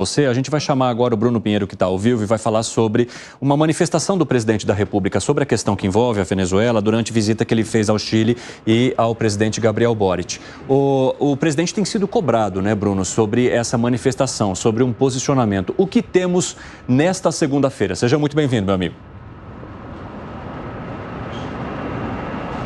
A gente vai chamar agora o Bruno Pinheiro, que está ao vivo, e vai falar sobre uma manifestação do presidente da República sobre a questão que envolve a Venezuela durante visita que ele fez ao Chile e ao presidente Gabriel Boric. O presidente tem sido cobrado, né, Bruno, sobre essa manifestação, sobre um posicionamento. O que temos nesta segunda-feira? Seja muito bem-vindo, meu amigo.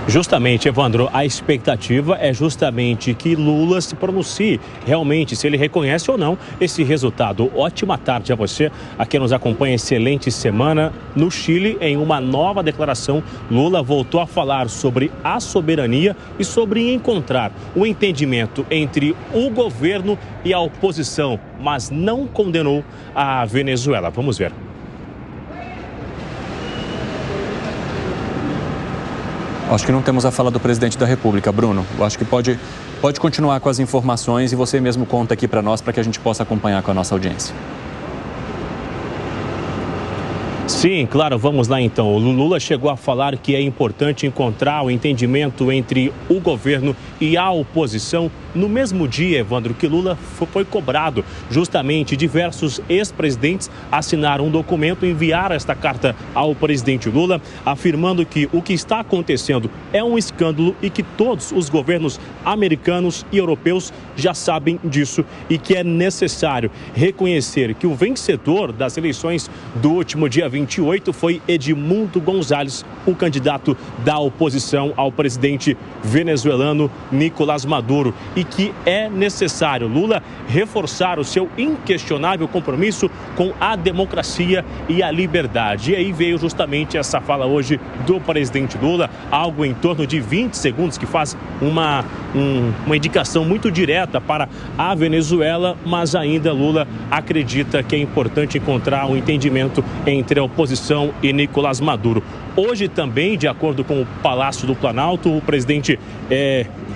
Justamente, Evandro, a expectativa é justamente que Lula se pronuncie realmente se ele reconhece ou não esse resultado. Ótima tarde a você, a quem nos acompanha, excelente semana. No Chile, em uma nova declaração, Lula voltou a falar sobre a soberania e sobre encontrar um entendimento entre o governo e a oposição, mas não condenou a Venezuela. Vamos ver. Acho que não temos a fala do presidente da República, Bruno. Eu acho que pode continuar com as informações e você mesmo conta aqui para nós, para que a gente possa acompanhar com a nossa audiência. Sim, claro, vamos lá então. O Lula chegou a falar que é importante encontrar o entendimento entre o governo e a oposição. No mesmo dia, Evandro, que Lula foi cobrado, justamente diversos ex-presidentes assinaram um documento e enviaram esta carta ao presidente Lula, afirmando que o que está acontecendo é um escândalo e que todos os governos americanos e europeus já sabem disso e que é necessário reconhecer que o vencedor das eleições do último dia 28 foi Edmundo González, o candidato da oposição ao presidente venezuelano Nicolás Maduro, e que é necessário Lula reforçar o seu inquestionável compromisso com a democracia e a liberdade. E aí veio justamente essa fala hoje do presidente Lula, algo em torno de 20 segundos, que faz uma indicação muito direta para a Venezuela, mas ainda Lula acredita que é importante encontrar um entendimento entre a oposição e Nicolás Maduro. Hoje também, de acordo com o Palácio do Planalto, o presidente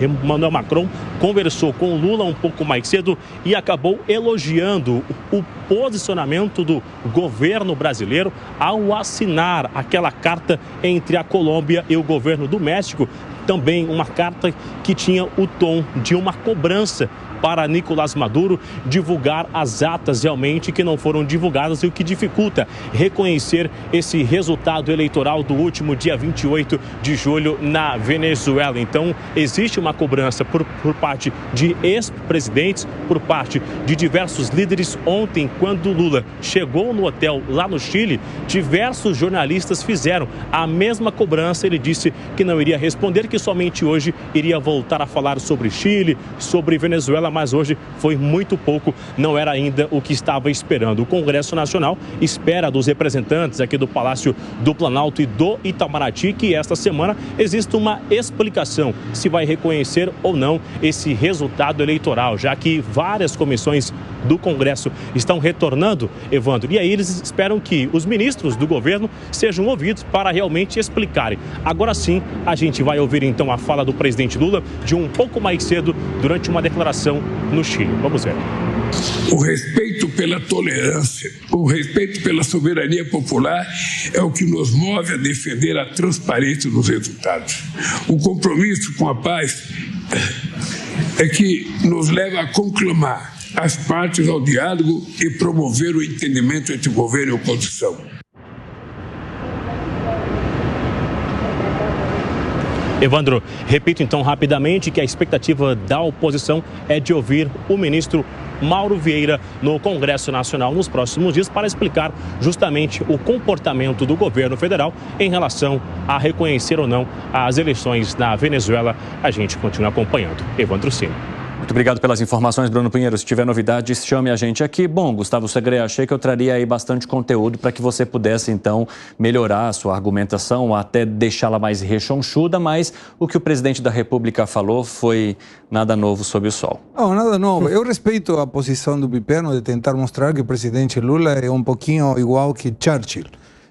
Emmanuel Macron conversou com o Lula um pouco mais cedo e acabou elogiando o posicionamento do governo brasileiro ao assinar aquela carta entre a Colômbia e o governo do México. Também uma carta que tinha o tom de uma cobrança para Nicolás Maduro divulgar as atas realmente que não foram divulgadas, e o que dificulta reconhecer esse resultado eleitoral do último dia 28 de julho na Venezuela. Então, existe uma cobrança por parte de ex-presidentes, por parte de diversos líderes. Ontem, quando Lula chegou no hotel lá no Chile, diversos jornalistas fizeram a mesma cobrança. Ele disse que não iria responder, que somente hoje iria voltar a falar sobre Chile, sobre Venezuela, mas hoje foi muito pouco, não era ainda o que estava esperando. O Congresso Nacional espera dos representantes aqui do Palácio do Planalto e do Itamaraty que esta semana exista uma explicação se vai reconhecer ou não esse resultado eleitoral, já que várias comissões do Congresso estão retornando, Evandro, e aí eles esperam que os ministros do governo sejam ouvidos para realmente explicarem. Agora sim, a gente vai ouvir então a fala do presidente Lula de um pouco mais cedo durante uma declaração no Chile. Vamos ver. O respeito pela tolerância, o respeito pela soberania popular é o que nos move a defender a transparência dos resultados. O compromisso com a paz é que nos leva a conclamar as partes ao diálogo e promover o entendimento entre governo e oposição. Evandro, repito então rapidamente que a expectativa da oposição é de ouvir o ministro Mauro Vieira no Congresso Nacional nos próximos dias para explicar justamente o comportamento do governo federal em relação a reconhecer ou não as eleições na Venezuela. A gente continua acompanhando. Evandro Cine. Muito obrigado pelas informações, Bruno Pinheiro. Se tiver novidades, chame a gente aqui. Bom, Gustavo Segre, achei que eu traria aí bastante conteúdo para que você pudesse, então, melhorar a sua argumentação, até deixá-la mais rechonchuda, mas o que o presidente da República falou foi nada novo sob o sol. Não, nada novo. Eu respeito a posição do Piperno de tentar mostrar que o presidente Lula é um pouquinho igual que Churchill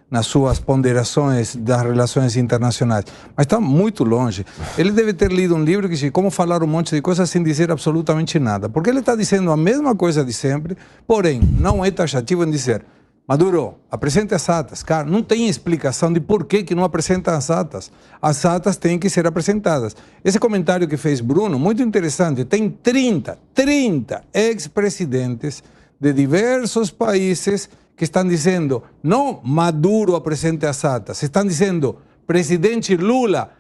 nas suas ponderações das relações internacionais, mas está muito longe. Ele deve ter lido um livro que diz como falar um monte de coisas sem dizer absolutamente nada, porque ele está dizendo a mesma coisa de sempre, porém não é taxativo em dizer: Maduro, apresente as atas. Cara, não tem explicação de por que não apresenta as atas. As atas têm que ser apresentadas. Esse comentário que fez Bruno, muito interessante, tem 30 ex-presidentes de diversos países que estão dizendo, não Maduro apresente as atas, estão dizendo, presidente Lula,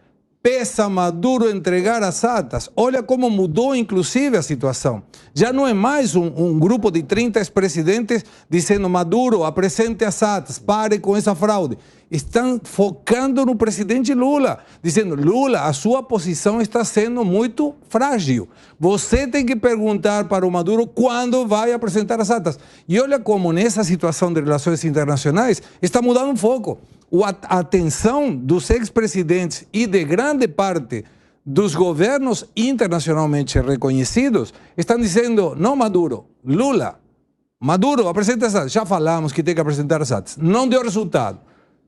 peça Maduro entregar as atas. Olha como mudou, inclusive, a situação. Já não é mais um grupo de 30 ex-presidentes dizendo, Maduro, apresente as atas, pare com essa fraude. Estão focando no presidente Lula, dizendo, Lula, a sua posição está sendo muito frágil. Você tem que perguntar para o Maduro quando vai apresentar as atas. E olha como nessa situação de relações internacionais está mudando um foco. A atenção dos ex-presidentes e de grande parte dos governos internacionalmente reconhecidos estão dizendo, não Maduro, Lula, Maduro, apresenta as atas. Já falamos que tem que apresentar as atas. Não deu resultado.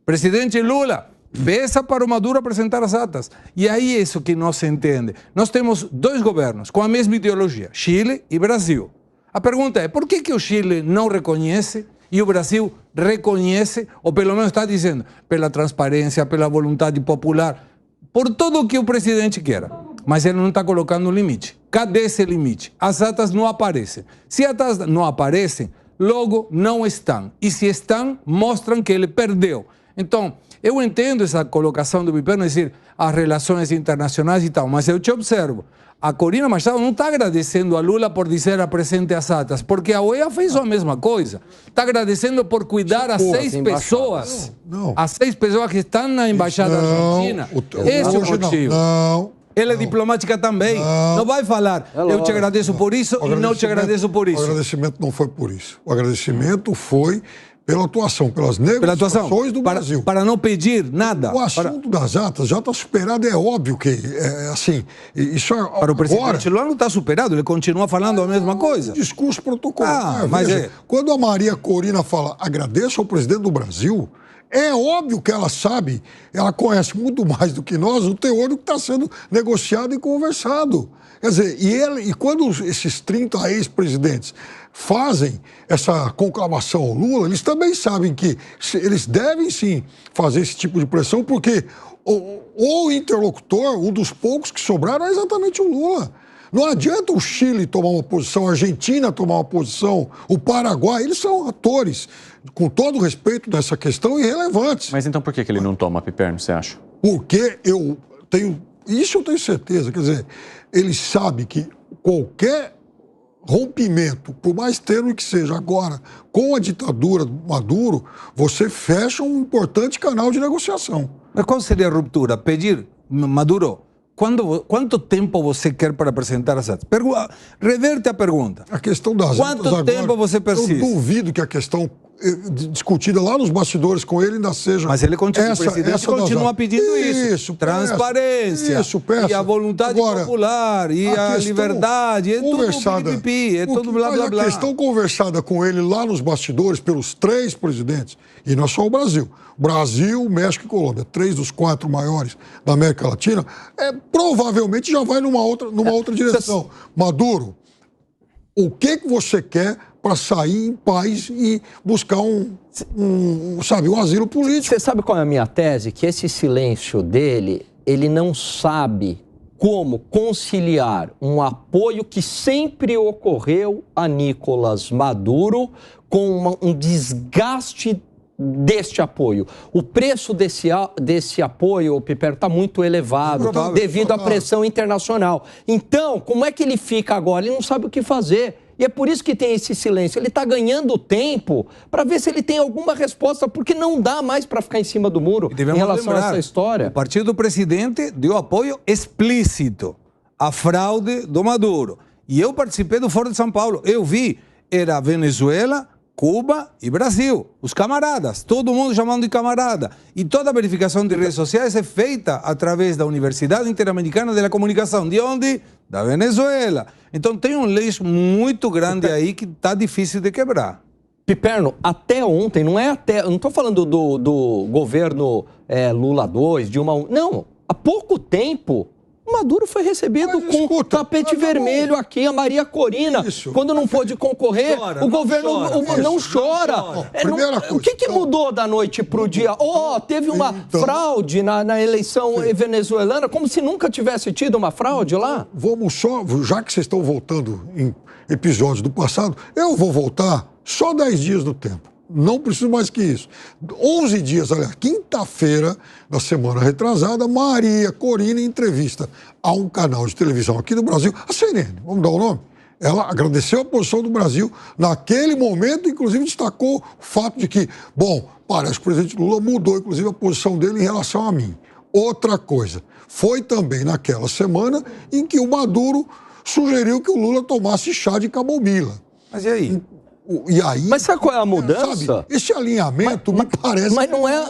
Presidente Lula, peça para o Maduro apresentar as atas. E aí é isso que não se entende. Nós temos dois governos com a mesma ideologia, Chile e Brasil. A pergunta é, por que o Chile não reconhece e o Brasil reconhece, ou pelo menos está dizendo, pela transparência, pela vontade popular, por tudo o que o presidente queira. Mas ele não está colocando um limite. Cadê esse limite? As atas não aparecem. Se as atas não aparecem, logo não estão. E se estão, mostram que ele perdeu. Então, eu entendo essa colocação do Piperno, dizer, as relações internacionais e tal, mas eu te observo. A Corina Machado não está agradecendo a Lula por dizer apresente as atas, porque a OEA fez a mesma coisa. Está agradecendo por cuidar as 6 pessoas. As 6 pessoas que estão na Embaixada Argentina. Esse é o motivo. Ela é diplomática também. Não vai falar, eu te agradeço por isso e não te agradeço por isso. O agradecimento não foi por isso. O agradecimento foi pela atuação, pelas negociações do Brasil. Para não pedir nada. O assunto das atas já está superado, é óbvio que, assim, isso para o presidente Lula não está superado, ele continua falando a mesma coisa. Discurso protocolar. Veja, quando a Maria Corina fala, agradeço ao presidente do Brasil, é óbvio que ela sabe, ela conhece muito mais do que nós o teor do que está sendo negociado e conversado. Quer dizer, e quando esses 30 ex-presidentes fazem essa conclamação ao Lula, eles também sabem que eles devem sim fazer esse tipo de pressão, porque o interlocutor, um dos poucos que sobraram, é exatamente o Lula. Não adianta o Chile tomar uma posição, a Argentina tomar uma posição, o Paraguai, eles são atores, com todo o respeito dessa questão, irrelevantes. Mas então por que ele não toma, Piperno, você acha? Porque isso eu tenho certeza, quer dizer, ele sabe que qualquer rompimento, por mais tênue que seja agora, com a ditadura do Maduro, você fecha um importante canal de negociação. Mas qual seria a ruptura? Pedir, Maduro, quanto tempo você quer para apresentar as atas? Reverte a pergunta. A questão das quanto atas tempo agora, você persiste? Eu duvido que a questão discutida lá nos bastidores com ele ainda seja... Mas ele continua, o presidente continua pedindo isso. Transparência. E a vontade popular, e a liberdade, é tudo pipipi, é tudo blá, blá, blá. A questão conversada com ele lá nos bastidores pelos 3 presidentes, e não é só o Brasil, Brasil, México e Colômbia, 3 dos 4 maiores da América Latina, provavelmente já vai numa outra direção. Maduro, o que você quer para sair em paz e buscar um asilo político? Você sabe qual é a minha tese? Que esse silêncio dele, ele não sabe como conciliar um apoio que sempre ocorreu a Nicolás Maduro com um desgaste deste apoio. O preço desse apoio, Piperno, está muito elevado devido à pressão internacional. Então, como é que ele fica agora? Ele não sabe o que fazer. E é por isso que tem esse silêncio. Ele está ganhando tempo para ver se ele tem alguma resposta, porque não dá mais para ficar em cima do muro em relação a essa história. O partido do presidente deu apoio explícito à fraude do Maduro. E eu participei do Foro de São Paulo. Eu vi, era Venezuela, Cuba e Brasil. Os camaradas, todo mundo chamando de camarada. E toda a verificação de redes sociais é feita através da Universidade Interamericana de Comunicação. De onde? Da Venezuela. Então tem um leixo muito grande aí que está difícil de quebrar. Piperno, até ontem, não estou falando do governo Lula 2, Dilma 1, não, há pouco tempo, Maduro foi recebido com tapete vermelho aqui, a Maria Corina. Quando não pôde concorrer, o governo não chora. O que mudou da noite para o dia? Teve uma fraude na eleição venezuelana, como se nunca tivesse tido uma fraude lá? Vamos só, já que vocês estão voltando em episódios do passado, eu vou voltar só 10 dias no tempo. Não preciso mais que isso. 11 dias, aliás, quinta-feira da semana retrasada, Maria Corina, em entrevista a um canal de televisão aqui no Brasil, a CNN, vamos dar o nome? Ela agradeceu a posição do Brasil. Naquele momento, inclusive, destacou o fato de que, parece que o presidente Lula mudou, inclusive, a posição dele em relação a mim. Outra coisa, foi também naquela semana em que o Maduro sugeriu que o Lula tomasse chá de camomila. Mas e aí? Mas sabe qual é a mudança? Sabe, esse alinhamento me parece... Mas não é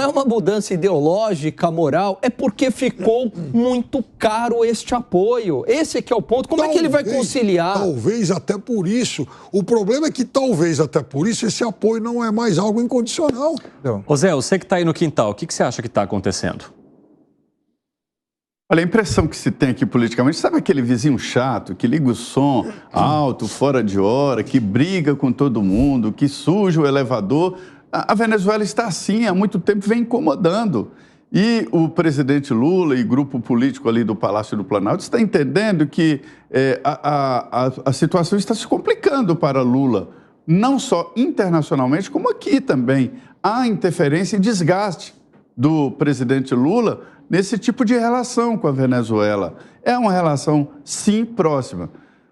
uma mudança ideológica, moral, é porque ficou muito caro este apoio. Esse que é o ponto. Como é que ele vai conciliar? Talvez até por isso. O problema é que talvez até por isso esse apoio não é mais algo incondicional. Ô Zé, você que está aí no quintal, o que você acha que está acontecendo? Olha, a impressão que se tem aqui politicamente, sabe aquele vizinho chato que liga o som alto, fora de hora, que briga com todo mundo, que suja o elevador? A Venezuela está assim, há muito tempo vem incomodando. E o presidente Lula e grupo político ali do Palácio do Planalto está entendendo que a situação está se complicando para Lula, não só internacionalmente, como aqui também. Há interferência e desgaste do presidente Lula nesse tipo de relação com a Venezuela. É uma relação, sim, próxima.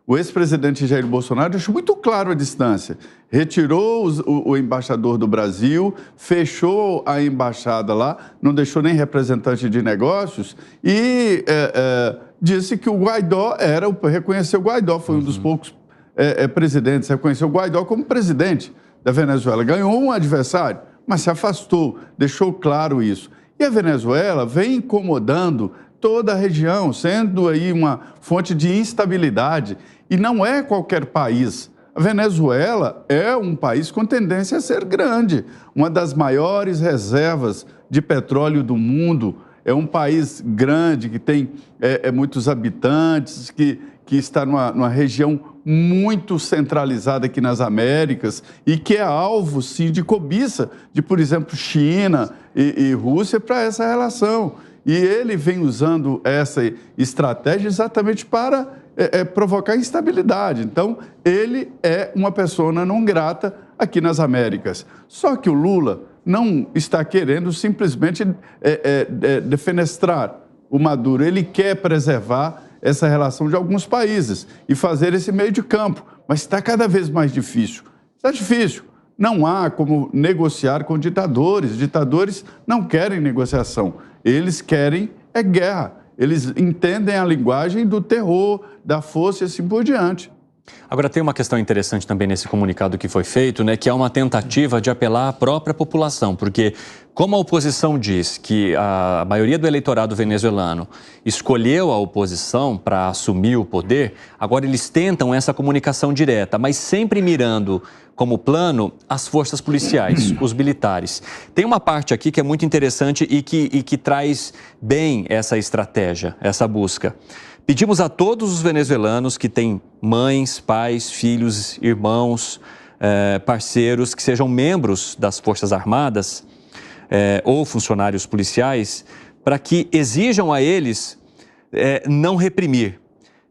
O ex-presidente Jair Bolsonaro deixou muito claro a distância. Retirou o embaixador do Brasil, fechou a embaixada lá, não deixou nem representante de negócios e disse que o Guaidó reconheceu o Guaidó, foi um dos poucos presidentes, reconheceu o Guaidó como presidente da Venezuela. Ganhou um adversário, mas se afastou, deixou claro isso. E a Venezuela vem incomodando toda a região, sendo aí uma fonte de instabilidade. E não é qualquer país. A Venezuela é um país com tendência a ser grande, uma das maiores reservas de petróleo do mundo. É um país grande, que tem muitos habitantes, que está numa região muito centralizada aqui nas Américas e que é alvo, sim, de cobiça de, por exemplo, China e Rússia para essa relação. E ele vem usando essa estratégia exatamente para provocar instabilidade. Então, ele é uma persona não grata aqui nas Américas. Só que o Lula não está querendo simplesmente defenestrar o Maduro. Ele quer preservar essa relação de alguns países e fazer esse meio de campo. Mas está cada vez mais difícil. Está difícil. Não há como negociar com ditadores. Ditadores não querem negociação. Eles querem guerra. Eles entendem a linguagem do terror, da força e assim por diante. Agora, tem uma questão interessante também nesse comunicado que foi feito, né, que é uma tentativa de apelar à própria população, porque como a oposição diz que a maioria do eleitorado venezuelano escolheu a oposição para assumir o poder, agora eles tentam essa comunicação direta, mas sempre mirando como plano as forças policiais, os militares. Tem uma parte aqui que é muito interessante e que traz bem essa estratégia, essa busca. Pedimos a todos os venezuelanos que têm mães, pais, filhos, irmãos, parceiros, que sejam membros das Forças Armadas ou funcionários policiais, para que exijam a eles não reprimir,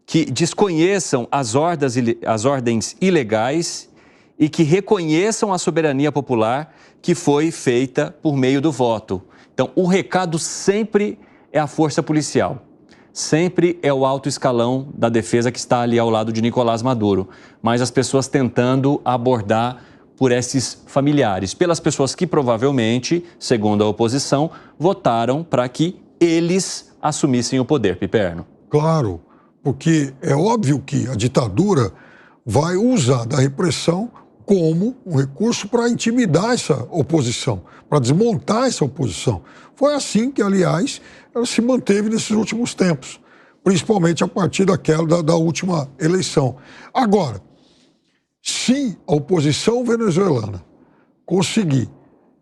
que desconheçam as ordens ilegais e que reconheçam a soberania popular que foi feita por meio do voto. Então, o recado sempre é a força policial. Sempre é o alto escalão da defesa que está ali ao lado de Nicolás Maduro, mas as pessoas tentando abordar por esses familiares, pelas pessoas que provavelmente, segundo a oposição, votaram para que eles assumissem o poder, Piperno. Claro, porque é óbvio que a ditadura vai usar da repressão como um recurso para intimidar essa oposição, para desmontar essa oposição. Foi assim que, aliás, ela se manteve nesses últimos tempos, principalmente a partir da última eleição. Agora, se a oposição venezuelana conseguir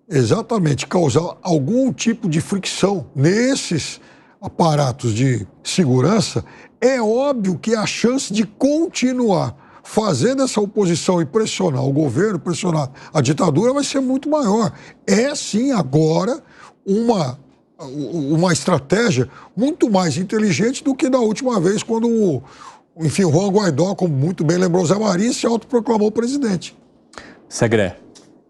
exatamente causar algum tipo de fricção nesses aparatos de segurança, é óbvio que a chance de continuar fazendo essa oposição e pressionar o governo, pressionar a ditadura, vai ser muito maior. É, sim, agora uma estratégia muito mais inteligente do que da última vez, quando, enfim, o Juan Guaidó, como muito bem lembrou Zé Maria, se autoproclamou presidente. Segré.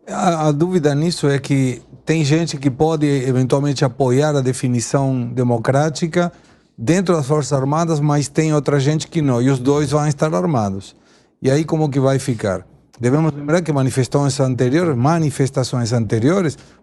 A dúvida nisso é que tem gente que pode eventualmente apoiar a definição democrática dentro das Forças Armadas, mas tem outra gente que não, e os dois vão estar armados. E aí como que vai ficar? Devemos lembrar que manifestações anteriores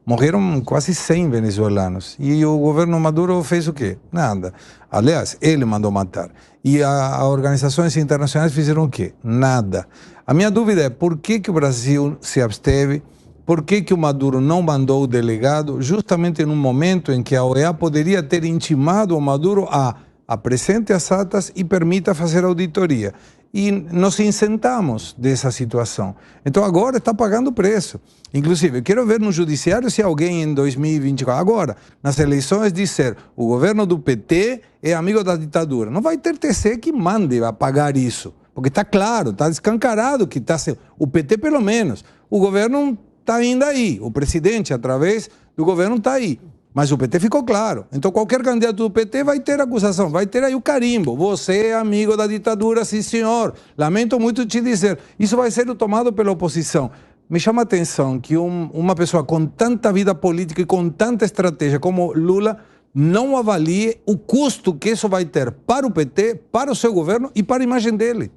morreram quase 100 venezuelanos. E o governo Maduro fez o quê? Nada. Aliás, ele mandou matar. E as organizações internacionais fizeram o quê? Nada. A minha dúvida é por que o Brasil se absteve, por que o Maduro não mandou o delegado, justamente num momento em que a OEA poderia ter intimado o Maduro a apresente as atas e permita fazer auditoria. E nos isentamos dessa situação. Então agora está pagando preço. Inclusive, eu quero ver no judiciário se alguém em 2024, agora, nas eleições, disser o governo do PT é amigo da ditadura. Não vai ter TC que mande a pagar isso. Porque está claro, está escancarado que está sendo. O PT, pelo menos. O governo está ainda aí. O presidente, através do governo, está aí. Mas o PT ficou claro. Então qualquer candidato do PT vai ter acusação, vai ter aí o carimbo. Você é amigo da ditadura, sim senhor. Lamento muito te dizer. Isso vai ser tomado pela oposição. Me chama a atenção que uma pessoa com tanta vida política e com tanta estratégia como Lula não avalie o custo que isso vai ter para o PT, para o seu governo e para a imagem dele.